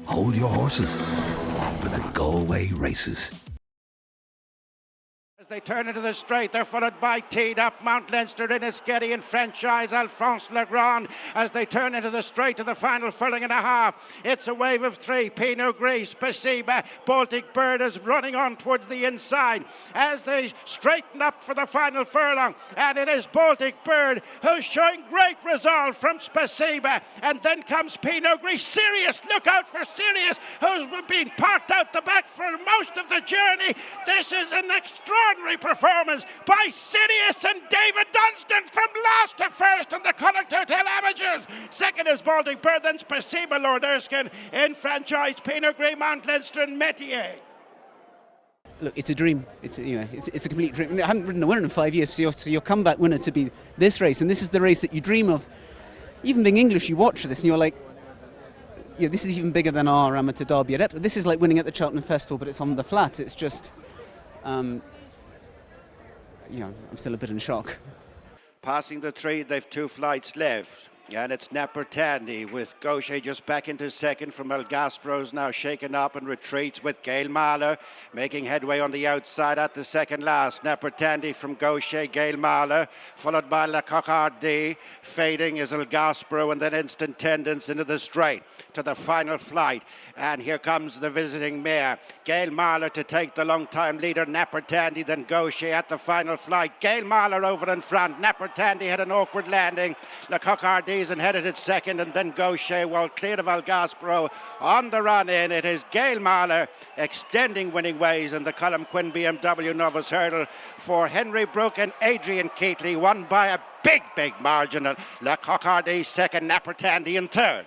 Hold your horses for the Galway Races. As they turn into the straight, they're followed by Teed Up, Mount Leinster, Inniskerry and Franchise, Alphonse Legrand. As they turn into the straight to the final furlong and a half, it's a wave of three. Pinot Gris, Spasiba, Baltic Bird is running on towards the inside as they straighten up for the final furlong. And it is Baltic Bird who's showing great resolve from Spasiba. And then comes Pinot Gris. Sirius, look out for Sirius, who's been parked out the back for most of the journey. This is an extraordinary performance by Sirius and David Dunstan from last to first in the Connacht Hotel Amateurs. Second is Baltic Bird, then Spasiba, Lord Erskine, in Franchise, Pinot Gris, Mount Leinster and Metier. Look, it's a dream. It's a complete dream. I mean, I haven't ridden a winner in 5 years, so your comeback winner to be this race, and this is the race that you dream of. Even being English, you watch for this, and you're like, yeah, this is even bigger than our amateur derby at Epsom. This is like winning at the Cheltenham Festival, but it's on the flat. It's just, I'm still a bit in shock. Passing the three, they've two flights left. And it's Napper Tandy with Gaucher just back into second from El Gaspro's now shaken up and retreats with Gail Mahler making headway on the outside at the second last. Napper Tandy from Gaucher, Gail Mahler, followed by La Cocarde. Fading is El Gaspro and then Instant Tendence into the straight to the final flight. And here comes the visiting mare. Gail Mahler to take the long-time leader, Napper Tandy, then Gaucher at the final flight. Gail Mahler over in front. Napper Tandy had an awkward landing. La Cocarde and headed it second, and then Gaucher well clear of Al Gaspro on the run in. It is Gail Mahler extending winning ways in the Colum Quinn BMW Novice Hurdle for Henry Brooke and Adrian Keatley, won by a big margin. La Cocarde second, Napper Tandy in third.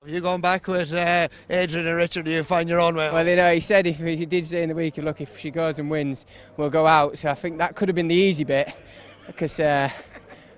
You going back with Adrian and Richard? Do you find your own way? Well, he said he did say in the week, look, if she goes and wins, we'll go out. So I think that could have been the easy bit, because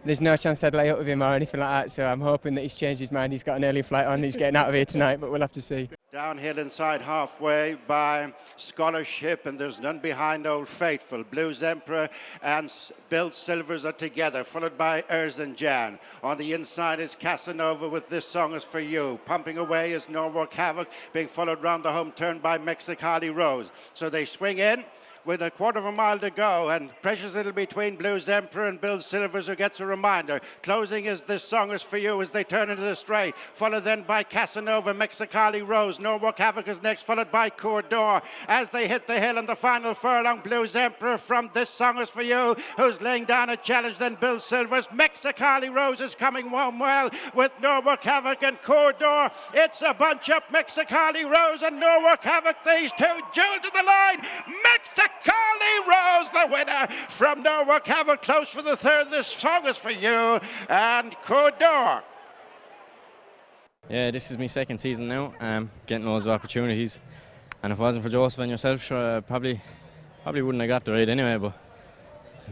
there's no chance I'd lay up with him or anything like that, so I'm hoping that he's changed his mind. He's got an early flight on, he's getting out of here tonight, but we'll have to see. Downhill inside halfway by Scholarship, and there's none behind Old Faithful. Blues Emperor and Bill Silvers are together, followed by Erzinjan. On the inside is Casanova with This Song Is For You. Pumping away is Norwalk Havoc, being followed round the home turn by Mexicali Rose. So they swing in with a quarter of a mile to go, and precious little between Blues Emperor and Bill Silvers, who gets a reminder. Closing is This Song Is For You as they turn into the straight, followed then by Casanova, Mexicali Rose. Norwalk Havoc is next, followed by Cour d'Or. As they hit the hill in the final furlong, Blues Emperor from This Song Is For You, who's laying down a challenge, then Bill Silvers. Mexicali Rose is coming home well with Norwalk Havoc and Cour d'Or. It's a bunch up, Mexicali Rose and Norwalk Havoc, these two duel to the line. Mexicali Rose, the winner from Norwalk Havoc, close for the third. This Song Is For You and Cour d'Or. Yeah, this is my second season now, getting loads of opportunities, and if it wasn't for Joseph and yourself, sure, I probably wouldn't have got the ride anyway, but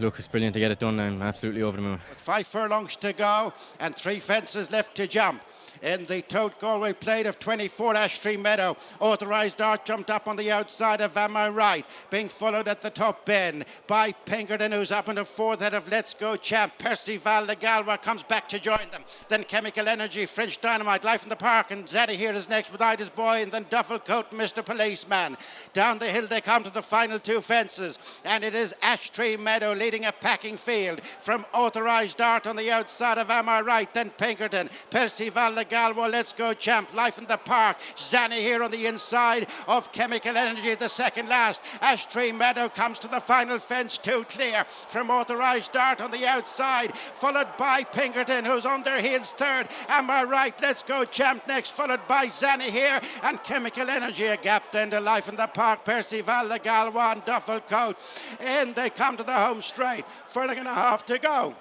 look, it's brilliant to get it done. I'm absolutely over the moon. 5 furlongs to go and 3 fences left to jump. In the Tote Galway plate of 24, Ashtree Meadow. Authorised Art jumped up on the outside of Am I Right, being followed at the top bend by Pinkerton, who's up in the fourth head of Let's Go Champ. Percival de Galway comes back to join them. Then Chemical Energy, French Dynamite, Life in the Park, and Zaddy here is next with Ida's Boy, and then Duffel Coat, Mr. Policeman. Down the hill they come to the final 2 fences, and it is Ashtree Meadow leading a packing field from Authorised Art on the outside of Am I Right, then Pinkerton, Percival de Galway, Let's Go Champ, Life in the Park, Zanny here on the inside of Chemical Energy, the second last. Ashtree Meadow comes to the final fence, 2 clear from Authorised Art on the outside, followed by Pinkerton, who's on their heels third. Am I Right, Let's Go Champ next, followed by Zanny here and Chemical Energy, a gap then to Life in the Park, Percival de Galway and Duffel Coat. In they come to the home straight, furlong and a half to go.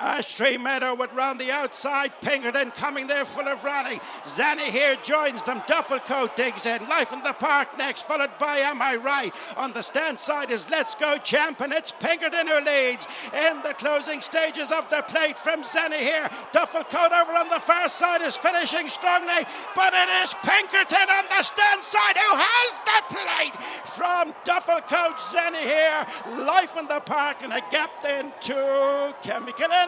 Ashtree Meadow would round the outside. Pinkerton coming there full of rally. Zanny here joins them. Duffel Coat digs in. Life in the Park next, followed by Am I Right. On the stand side is Let's Go Champ, and it's Pinkerton who leads in the closing stages of the plate from Zanny here. Duffel Coat over on the far side is finishing strongly, but it is Pinkerton on the stand side who has the plate from Duffel Coat. Zanny here. Life in the Park, and a gap then to Chemical Energy.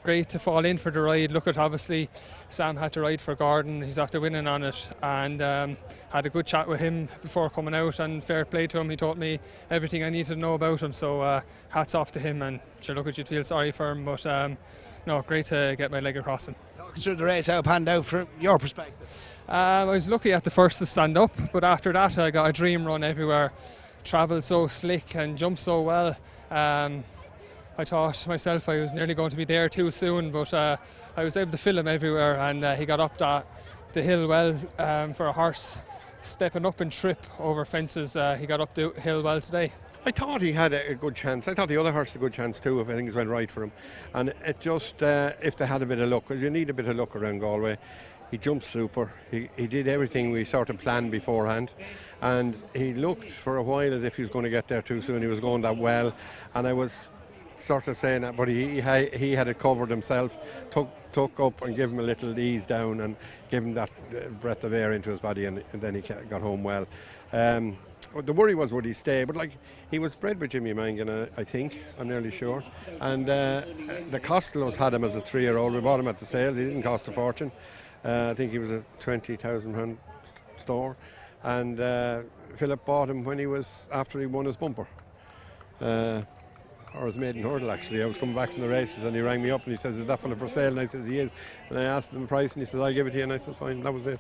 great to fall in for the ride. Look at, obviously Sam had to ride for Gordon, he's after winning on it, and had a good chat with him before coming out, and fair play to him, he told me everything I needed to know about him, so hats off to him, and sure, look at, you'd feel sorry for him, but no, great to get my leg across him. Talk us through the race, how it panned out from your perspective. I was lucky at the first to stand up, but after that I got a dream run everywhere, travelled so slick and jumped so well. I thought myself I was nearly going to be there too soon, but I was able to fill him everywhere, and he got up the hill well for a horse stepping up and trip over fences. He got up the hill well today. I thought he had a good chance. I thought the other horse had a good chance too if things went right for him. And it just, if they had a bit of luck, because you need a bit of luck around Galway. He jumped super. He did everything we sort of planned beforehand. And he looked for a while as if he was going to get there too soon. He was going that well. And I was sort of saying that, but he had it covered himself, took up and gave him a little ease down and gave him that breath of air into his body, and then he got home well. The worry was, would he stay? But like, he was bred by Jimmy Mangan, I think, I'm nearly sure. And the Costellos had him as a 3-year-old. We bought him at the sale. He didn't cost a fortune. I think he was a £20,000 store. And Philip bought him after he won his bumper. Or his maiden hurdle, actually. I was coming back from the races and he rang me up and he says, is that fella for sale? And I said, he is. And I asked him the price and he says, I'll give it to you. And I said, fine, that was it.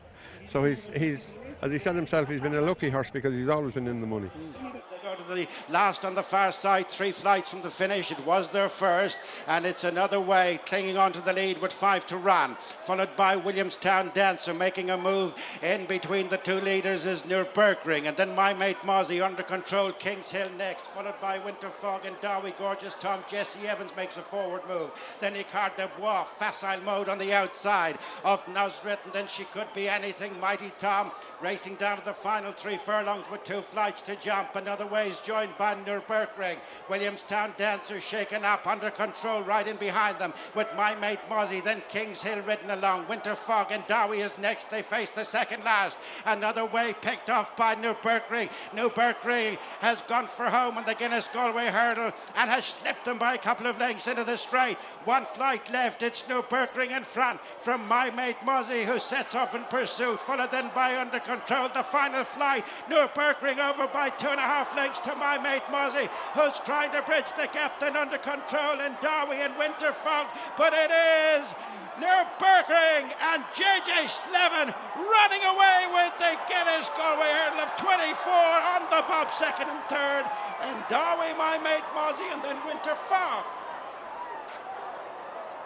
So he's as he said himself, he's been a lucky horse because he's always been in the money. They go to the last on the far side, 3 flights from the finish. It was their first, and it's another way, clinging on to the lead with 5 to run. Followed by Williamstown Dancer, making a move in between the 2 leaders is Nürburgring, and then My Mate Mozzie under control, Kings Hill next, followed by Winter Fog and Dowie Gorgeous Tom. Jesse Evans makes a forward move. Then Icard de Bois, facile mode on the outside of Nosret, and then She Could Be Anything, Mighty Tom, racing down to the final 3 furlongs with 2 flights to jump. Another way is joined by Nürburgring. Williamstown Dancer shaken up, under control right in behind them with My Mate Mozzie. Then Kings Hill ridden along. Winter Fog and Dowie is next. They face the second last. Another way picked off by Nürburgring. Nürburgring has gone for home on the Guinness Galway hurdle and has slipped them by a couple of lengths into the straight. 1 flight left. It's Nürburgring in front from My Mate Mozzie, who sets off in pursuit, followed then by Under Control. The final flight, Nürburgring over by 2.5 lengths to My Mate Mozzie, who's trying to bridge the gap. Then Under Control and Dowie and Winter Fog, but it is Nürburgring and JJ Slevin running away with the Guinness Galway hurdle of 24 on the bob, second and third, and Dowie, My Mate Mozzie, and then Winter Fog.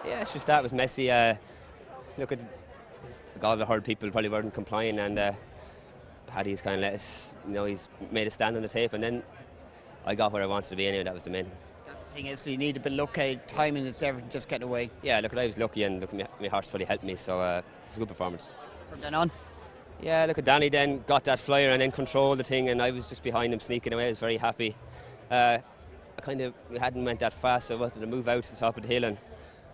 Yeah, it's just that was messy. Look at Galway herd people probably weren't complying, and Paddy's kind of let us, he's made a stand on the tape, and then I got where I wanted to be anyway. That was the main thing. That's the thing, is you need a bit of luck, timing is everything, just getting away. Yeah, look, I was lucky, and look, my horse fully helped me, so it was a good performance. From then on? Yeah, look at Danny then got that flyer and then controlled the thing, and I was just behind him sneaking away. I was very happy. We hadn't went that fast, so I wanted to move out to the top of the hill and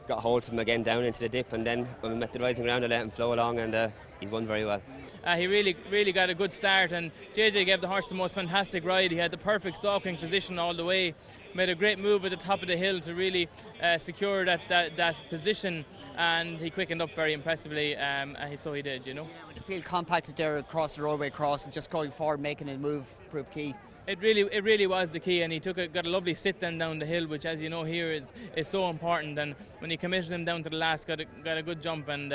got hold of him again down into the dip, and then when we met the rising ground I let him flow along, and he won very well. He really got a good start, and JJ gave the horse the most fantastic ride. He had the perfect stalking position all the way, made a great move at the top of the hill to really secure that position, and he quickened up very impressively, and so he did, Yeah, when you feel compacted there across the roadway cross and just going forward, making a move proved key. It really was the key, and he got a lovely sit down the hill, which, as you know, here is so important. And when he committed him down to the last, got a good jump, and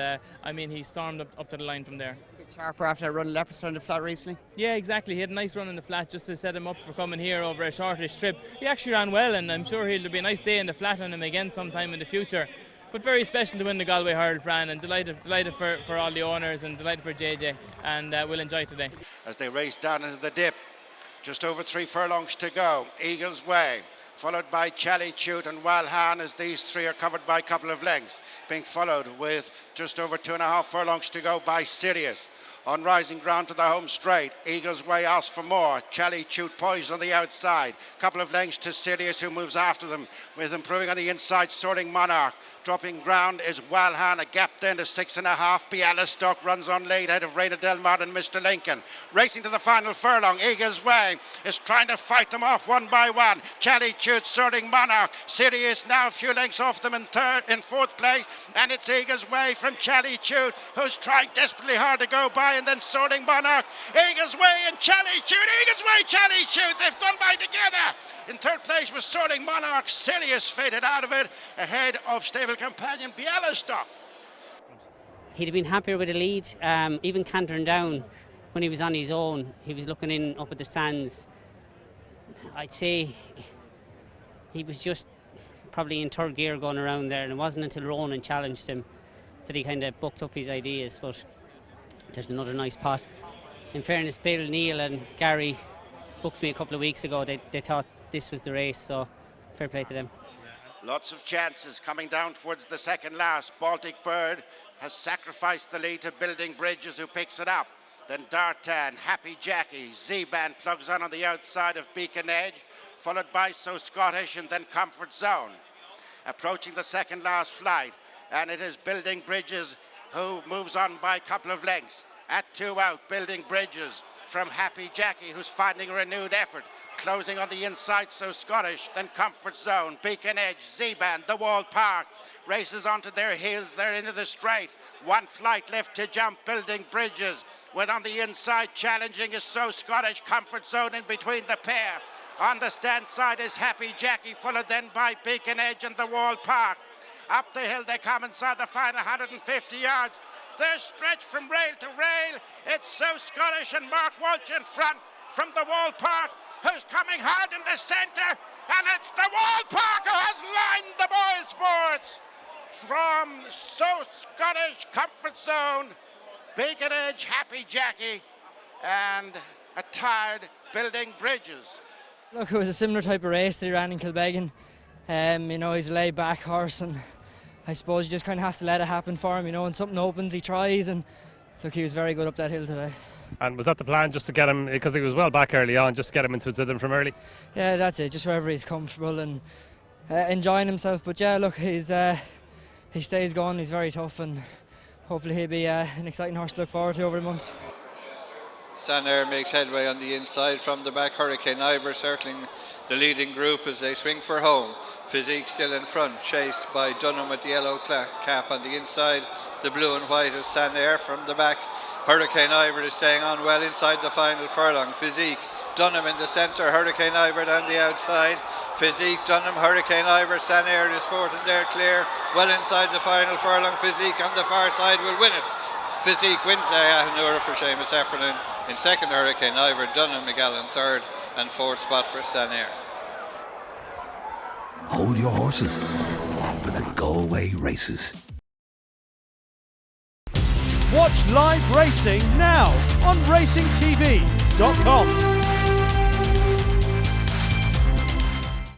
he stormed up to the line from there. A bit sharper after that run in Leopardstown on the flat recently. Yeah, exactly. He had a nice run in the flat just to set him up for coming here over a shortish trip. He actually ran well, and I'm sure he'll be a nice day in the flat on him again sometime in the future. But very special to win the Galway hurdle, Fran, and delighted for all the owners, and delighted for JJ, and we'll enjoy today. As they race down into the dip, just over 3 furlongs to go. Eagles Way, followed by Challitude and Walhan, as these 3 are covered by a couple of lengths. Being followed with just over 2.5 furlongs to go by Sirius. On rising ground to the home straight, Eagles Way asks for more. Charlie Chute poised on the outside. Couple of lengths to Sirius, who moves after them, with improving on the inside, Soaring Monarch. Dropping ground is Walhan, a gap then to 6.5. Bialystok runs on late ahead of Raina Del Mar and Mr. Lincoln. Racing to the final furlong, Eagles Way is trying to fight them off one by one. Charlie Chute, Soaring Monarch. Sirius now a few lengths off them in fourth place, and it's Eagles Way from Charlie Chute, who's trying desperately hard to go by, and then Soaring Monarch. Eagles Way and Charlie Chute, Eagles Way, Charlie Chute, they've gone by together. In third place was Soaring Monarch. Sirius faded out of it ahead of stable companion Bialystok. He'd have been happier with a lead, even cantering down when he was on his own. He was looking in up at the stands. I'd say he was just probably in third gear going around there, and it wasn't until Ronan challenged him that he kind of bucked up his ideas. But there's another nice pot. In fairness, Bill, Neil and Gary booked me a couple of weeks ago. They thought this was the race, so fair play to them. Lots of chances coming down towards the second last. Baltic Bird has sacrificed the lead to Building Bridges, who picks it up. Then Dartan, Happy Jackie, Z-Band plugs on the outside of Beacon Edge, followed by So Scottish and then Comfort Zone. Approaching the second last flight, and it is Building Bridges who moves on by a couple of lengths. At 2 out, Building Bridges from Happy Jackie, who's finding a renewed effort. Closing on the inside, So Scottish, then Comfort Zone, Beacon Edge, Z-Band, The Wall Park. Races onto their heels, they're into the straight. One flight left to jump, Building Bridges. With on the inside, challenging is So Scottish, Comfort Zone in between the pair. On the stand side is Happy Jackie, followed then by Beacon Edge and The Wall Park. Up the hill they come inside the final 150 yards. They're stretched from rail to rail. It's So Scottish and Mark Walsh in front from The Wall Park, who's coming hard in the centre, and it's The Wall Park who has lined the BoyleSports. From So Scottish, Comfort Zone, Beacon Edge, Happy Jackie, and a tired Building Bridges. Look, it was a similar type of race that he ran in Kilbeggan. He's a laid-back horse, and I suppose you just kind of have to let it happen for him. When something opens, he tries, and look, he was very good up that hill today. And was that the plan, just to get him, because he was well back early on, just to get him into his rhythm from early? Yeah, that's it, just wherever he's comfortable and enjoying himself. But yeah, look, he stays going, he's very tough, and hopefully he'll be an exciting horse to look forward to over the months. Sanair makes headway on the inside from the back. Hurricane Ivor circling the leading group as they swing for home. Physique still in front, chased by Dunham with the yellow cap on the inside. The blue and white of Sanair from the back. Hurricane Ivor is staying on well inside the final furlong. Physique, Dunham in the centre, Hurricane Ivor on the outside. Physique, Dunham, Hurricane Ivor, Sanair is fourth and they're clear. Well inside the final furlong. Physique on the far side will win it. Physique wins Ahonoora for Seamus Heffernan. In second, Hurricane Ivor, Dunham Miguel in third, and fourth spot for Sanair. Hold your horses for the Galway Races. Watch live racing now on racingtv.com.